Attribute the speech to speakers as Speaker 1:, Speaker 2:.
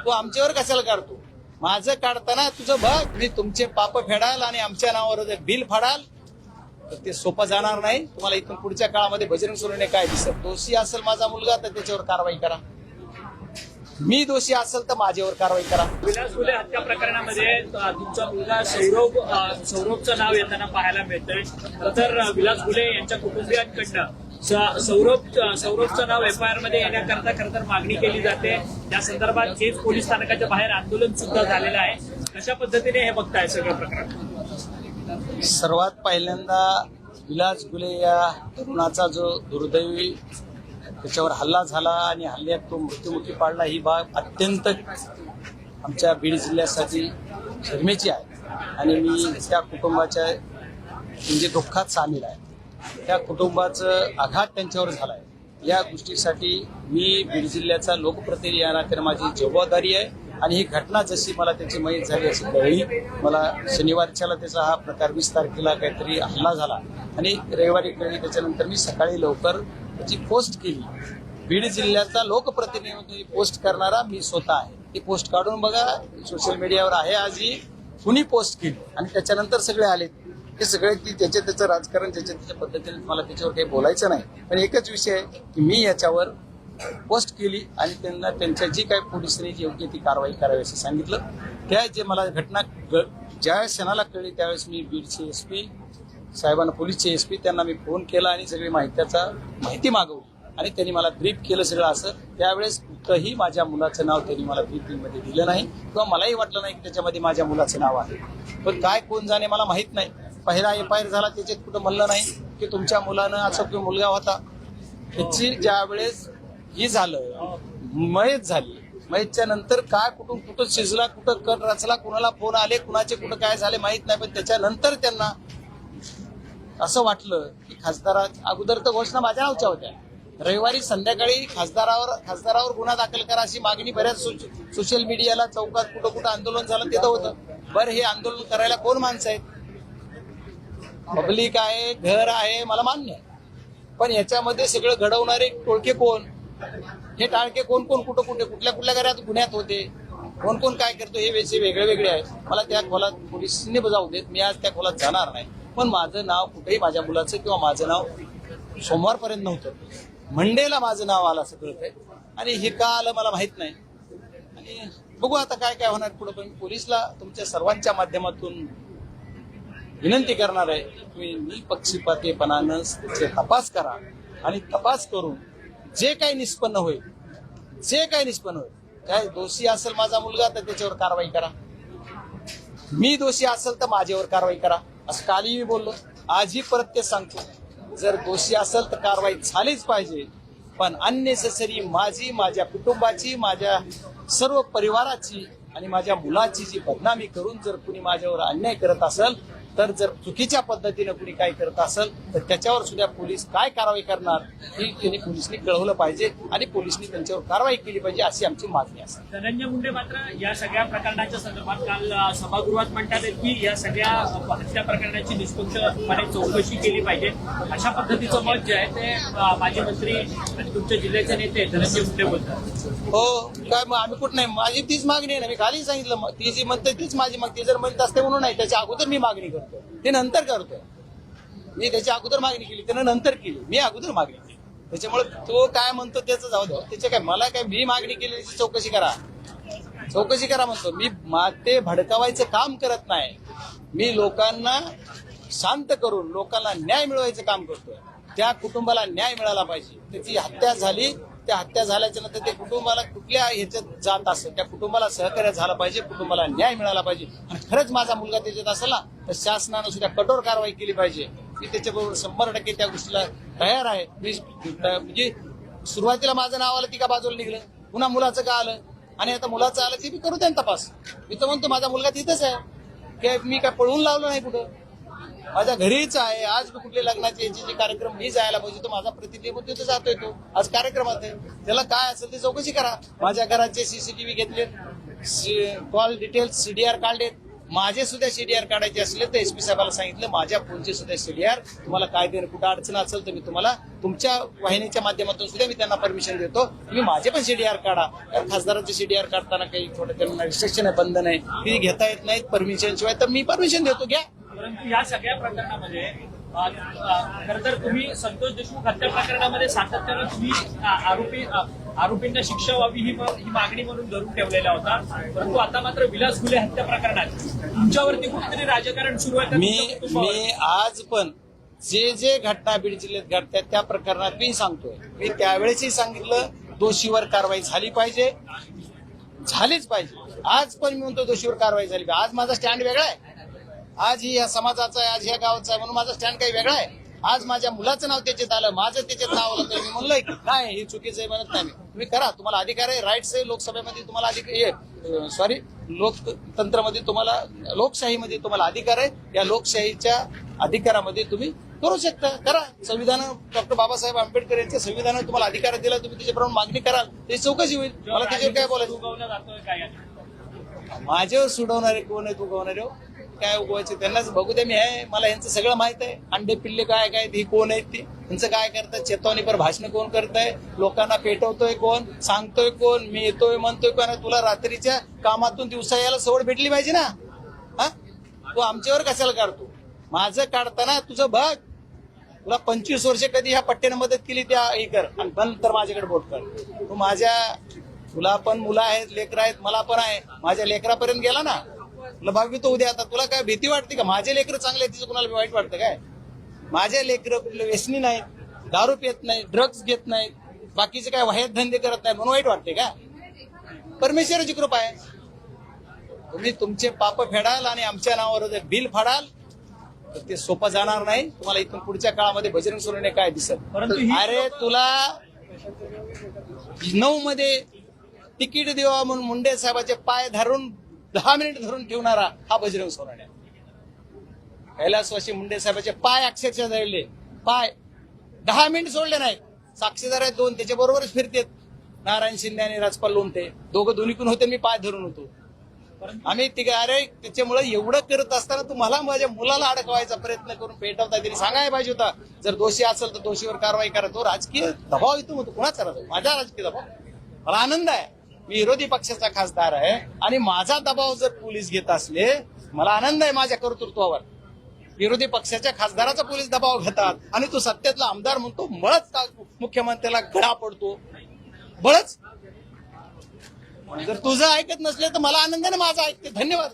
Speaker 1: तू आमच्यावर कशाला काढतो? माझं काढताना तुझं बघ, मी तुमचे पाप फेडाल आणि आमच्या नावावर जर बिल फाडाल तर ते सोपं जाणार नाही. तुम्हाला इथून पुढच्या काळामध्ये बजरंग सोनवणे काय दिसत. दोषी असेल माझा मुलगा तर त्याच्यावर कारवाई करा, मी दोषी असेल तर माझ्यावर कारवाई करा.
Speaker 2: विलास गुले हत्या प्रकरणामध्ये तुमचा मुलगा सौरभचं नाव येताना पाहायला मिळतंय. तर विलास गुले यांच्या कुटुंबियांकडनं सौरभचं नाव FIR मध्ये येण्याकरता खरं तर मागणी केली जाते. त्या संदर्भात केज पोलीस स्थानकाच्या बाहेर आंदोलन सुद्धा झालेलं आहे. कशा पद्धतीने हे बघताय सगळं प्रकरण?
Speaker 1: सर्वात पहिल्यांदा विलास गुले या तरुणाचा जो दुर्दैवी त्याच्यावर हल्ला झाला आणि हल्ल्यात तो मृत्युमुखी पाडला, ही बाब अत्यंत आमच्या बीड जिल्ह्यासाठी शरमेची आहे आणि मी त्या कुटुंबाच्या म्हणजे दुःखात सामील आहे. त्या कुटुंबाचं आघात त्यांच्यावर झाला आहे. या गोष्टीसाठी मी बीड जिल्ह्याचा लोकप्रतिनिधी या नात्याने माझी जबाबदारी आहे आणि ही घटना जशी मला त्याची माहीत झाली अशी कळली. मला शनिवारच्याला त्याचा हा प्रकार 20 तारखेला काहीतरी हल्ला झाला आणि रविवारी कळली. त्याच्यानंतर मी सकाळी लवकर त्याची पोस्ट केली. बीड जिल्ह्याचा लोकप्रतिनिधी पोस्ट करणारा मी स्वतः आहे. ती पोस्ट काढून बघा, सोशल मीडियावर आहे. आजही कुणी पोस्ट केली आणि त्याच्यानंतर सगळे आले. हे सगळे की त्याचं राजकारण त्याच्या पद्धतीने मला त्याच्यावर काही बोलायचं नाही. पण एकच विषय आहे की मी याच्यावर पोस्ट केली आणि त्यांना त्यांच्या जी काही पोलिसांनी योग्य ती कारवाई करावी असं सांगितलं. त्या जे मला घटना ज्यावेळेस क्षणाला कळली त्यावेळेस मी बीडचे SP साहेबांना, पोलीसचे SP त्यांना मी फोन केला आणि सगळी माहिती मागवली आणि त्यांनी मला ब्रीफ केलं सगळं असं. त्यावेळेस कुठंही माझ्या मुलाचं नाव त्यांनी मला ब्रीफिंगमध्ये दिलं नाही किंवा मलाही वाटलं नाही की त्याच्यामध्ये माझ्या मुलाचं नाव आहे. पण काय कोण जाणे मला माहीत नाही. पहिला FIR झाला त्याच्यात कुठं म्हणलं नाही की तुमच्या मुलानं असा किंवा मुलगा होता. त्याची ज्या वेळेस ही झालं, मयत झाली, मयतच्या नंतर काय कुठं शिजला, कुठं कट रचला, कुणाला फोन आले, कुणाचे कुठं काय झाले माहित नाही. पण त्याच्यानंतर त्यांना असं वाटलं की अगोदर तर घोषणा माझ्या नावच्या होत्या. रविवारी संध्याकाळी खासदारावर गुन्हा दाखल करा अशी मागणी बऱ्याच सोशल मीडियाला चौकात कुठं आंदोलन झालं तिथं होतं. बरं, हे आंदोलन करायला कोण माणसं आहेत? पब्लिक आहे, घर आहे, मला मान्य आहे. पण याच्यामध्ये सगळं घडवणारे टोळके कोण, हे टाळके कोण कुठल्या घरात गुन्ह्यात होते, कोण काय करतो, हे वेगळे वेगळे आहे. मला त्या खोलात पोलिसांनी जाऊ देत, मी आज त्या खोलात जाणार नाही. पण माझं नाव कुठेही माझ्या मुलाचं किंवा माझं नाव सोमवारपर्यंत नव्हतं. मंडेला माझं नाव आलं असं कळतंय आणि हे का आलं मला माहित नाही. आणि बघू आता काय होणार पुढे. पण पोलिसला तुमच्या सर्वांच्या माध्यमातून विनंती करणार आहे की निपक्षपातीपणानं त्याचे तपास करा आणि तपास करून जे काही निष्पन्न होईल, काय दोषी असेल माझा मुलगा तर त्याच्यावर कारवाई करा, मी दोषी असेल तर माझ्यावर कारवाई करा. असं कालही मी बोललो, आजही परत ते सांगतो. जर दोषी असेल तर कारवाई झालीच पाहिजे. पण अननेसेसरी माझ्या कुटुंबाची, माझ्या सर्व परिवाराची आणि माझ्या मुलाची जी बदनामी करून जर कुणी माझ्यावर अन्याय करत असेल, तर जर चुकीच्या पद्धतीने कुणी काय करत असेल तर त्याच्यावर सुद्धा पोलीस काय कारवाई करणार ही त्यांनी पोलिसांनी कळवलं पाहिजे आणि पोलिसांनी त्यांच्यावर कारवाई केली पाहिजे अशी आमची मागणी असते.
Speaker 2: धनंजय मुंडे मात्र या सगळ्या प्रकरणाच्या संदर्भात काल सभागृहात म्हणतात की या सगळ्या हत्या प्रकरणाची निष्पक्षपणे चौकशी केली पाहिजे. अशा पद्धतीचं मत जे आहे ते माजी मंत्री आणि तुमच्या जिल्ह्याचे नेते धनंजय मुंडे बोलतात.
Speaker 1: हो, काय मग आम्ही कुठं नाही, माझी तीच मागणी आहे ना. मी खाली सांगितलं, ती जी म्हणते तीच माझी मागणी. ती जर म्हणत असते म्हणून नाही, त्याच्या अगोदर मी मागणी करतो, ते नंतर करतोय. मी त्याच्या अगोदर मागणी केली, त्यानं नंतर केली, मी अगोदर मागणी केली. त्याच्यामुळे तो काय म्हणतो त्याचं जाऊ द्या. त्याच्या काय मला काय, मी मागणी केली त्याची चौकशी करा म्हणतो. मी ते भडकावायचं काम करत नाही. मी लोकांना शांत करून लोकांना न्याय मिळवायचं काम करतोय. त्या कुटुंबाला न्याय मिळाला पाहिजे. त्याची हत्या झाली, त्या हत्या झाल्याच्या नंतर ते कुटुंबाला कुठल्या ह्याच्यात जात असेल त्या कुटुंबाला सहकार्य झालं पाहिजे, कुटुंबाला न्याय मिळाला पाहिजे. आणि खरंच माझा मुलगा त्याच्यात असेल ना तर शासनानं सुद्धा कठोर कारवाई केली पाहिजे. मी त्याच्याबरोबर 100% त्या गोष्टीला तयार आहे. मी म्हणजे सुरुवातीला माझं नाव आलं ती का बाजूला निघलं, पुन्हा मुलाचं का आलं आणि आता मुलाचं आलं ते मी करू द्या तपास. मी तर म्हणतो माझा मुलगा तिथंच आहे, की मी काय पळवून लावलं नाही कुठं, माझ्या घरीच आहे. आज कुठले लग्नाचे याचे जे कार्यक्रम मी जायला पाहिजे तो माझा प्रतिनिधी तिथे जातोय, तो आज कार्यक्रमात आहे. त्याला काय असेल ते चौकशी करा. माझ्या घराचे CCTV घेतलेत, कॉल डिटेल्स CDR काढलेत, माझे सुद्धा सीडीआर काढायचे असले तर एसपी साहेबाला सांगितलं माझ्या फोनचे सुद्धा सीडीआर, तुम्हाला कायद्याने कुठं अडचण असेल तर मी तुम्हाला तुमच्या वाहिनीच्या माध्यमातून सुद्धा मी त्यांना परमिशन देतो, तुम्ही माझे पण सीडीआर काढा. कारण खासदारांचे सीडीआर काढताना काही थोडं त्यांना रिस्ट्रिक्शन आहे, बंधन आहे, ती घेता येत नाहीत परमिशन शिवाय, तर मी परमिशन देतो, घ्या.
Speaker 2: परंतु या सगळ्या प्रकरणामध्ये खरं तर तुम्ही संतोष देशमुख हत्या प्रकरणामध्ये सातत्यानं तुम्ही आरोपींना शिक्षा व्हावी ही मागणी म्हणून धरून ठेवलेला होता. परंतु आता मात्र विलास घुले हत्या प्रकरणात तुमच्यावरती कुठेतरी राजकारण सुरू आहे.
Speaker 1: मी आज पण जे घटना बीड जिल्ह्यात घडतात त्या प्रकरणात मी सांगतोय, मी त्यावेळेसही सांगितलं दोषीवर कारवाई झाली पाहिजे, झालीच पाहिजे. आज पण मी म्हणतो दोषीवर कारवाई झाली पाहिजे. आज माझा स्टँड वेगळा आहे, आज ही या समाजाचा आहे, आज ह्या गावाचा आहे, म्हणून माझा स्टँड काही वेगळा आहे. आज माझ्या मुलाचं नाव त्याच्यात आलं, माझं त्याच्यात नाव आलं, तर मी म्हणलोय की नाही हे चुकीचं आहे म्हणत नाही. तुम्ही करा, तुम्हाला अधिकार आहे, राईट्स आहे. लोकसभेमध्ये तुम्हाला लोकतंत्रामध्ये तुम्हाला, लोकशाहीमध्ये तुम्हाला अधिकार आहे. या लोकशाहीच्या अधिकारामध्ये तुम्ही करू शकता, करा. संविधान डॉक्टर बाबासाहेब आंबेडकर यांच्या संविधानात तुम्हाला अधिकार दिला, तुम्ही त्याच्याप्रमाणे मागणी कराल, त्याची चौकशी होईल. मला त्याच्यावर काय बोलायचं. माझ्यावर सोडवणारे कोण आहेत, उगवणारे काय उगवायचे त्यांनाच बघू द्या. मी आहे, मला यांचं सगळं माहित आहे. अंडे पिल्ले काय काय ही कोण आहेत, ती त्यांचं काय करतात, चेतावणीपर भाषण कोण करताय, लोकांना पेटवतोय कोण, सांगतोय कोण, मी येतोय म्हणतोय कोण. तुला रात्रीच्या कामातून दिवसा यायला सवड भेटली पाहिजे ना. हा, तू आमच्यावर कशाला काढतो. माझं काढताना तुझं बघ, तुला 25 वर्ष कधी ह्या पट्ट्याने मदत केली त्या हे कर, आणि नंतर माझ्याकडे बोट कर. तू तुला पण मुलं आहेत, लेकरं आहेत, मला पण आहे. माझ्या लेकरापर्यंत गेला ना, तुला भागवितो उद्या. आता तुला काय भीती वाटते का माझे लेकरं चांगले आहेत तिचं कुणाला वाईट वाटतं काय. माझे लेकरं कुठले व्यसनी नाहीत, दारू पित नाहीत, ड्रग्ज घेत नाहीत, बाकीचे काय वाह्यात धंदे करत नाही, म्हणून वाईट वाटते का. परमेश्वराची कृपा आहे. तुम्ही तुमचे पाप फेडाल आणि आमच्या नावावर जर बिल फाडाल तर ते सोपं जाणार नाही. तुम्हाला इथून पुढच्या काळामध्ये बजरंग सोनवणे काय दिसत. अरे तुला 9 मध्ये तिकीट देवा म्हणून मुंडे साहेबाचे पाय धरून 10 मिनिट धरून ठेवणारा हा बजरंग सोनवणे. कैलासवासी मुंडे साहेबाचे पाय अक्षरशः जळले, पाय 10 मिनिट सोडले नाही. साक्षीदार आहेत 2, त्याच्या बरोबरच फिरतेत नारायण शिंदे आणि राजपाल लोमटे, दोन्हीकडून होते, मी पाय धरून होतो. आम्ही अरे त्याच्यामुळे एवढं करत असताना तुम्हाला माझ्या मुलाला अडकवायचा प्रयत्न करून पेटवता तरी सांगायला पाहिजे होता. जर दोषी असेल तर दोषीवर कारवाई करा. तो राजकीय दबाव येतो म्हणतो, कुणाचा राहतो, माझा राजकीय दबाव. मला आनंद आहे, मी विरोधी पक्षाचा खासदार आहे आणि माझा दबाव जर पोलीस घेत असले, मला आनंद आहे माझ्या कर्तृत्वावर. विरोधी पक्षाच्या खासदाराचा पोलीस दबाव घेतात आणि तो सत्तेतला आमदार म्हणतो बळच मुख्यमंत्र्याला गळा पडतो, बळच. जर तुझं ऐकत नसले तर मला आनंदाने माझं ऐकते. धन्यवाद.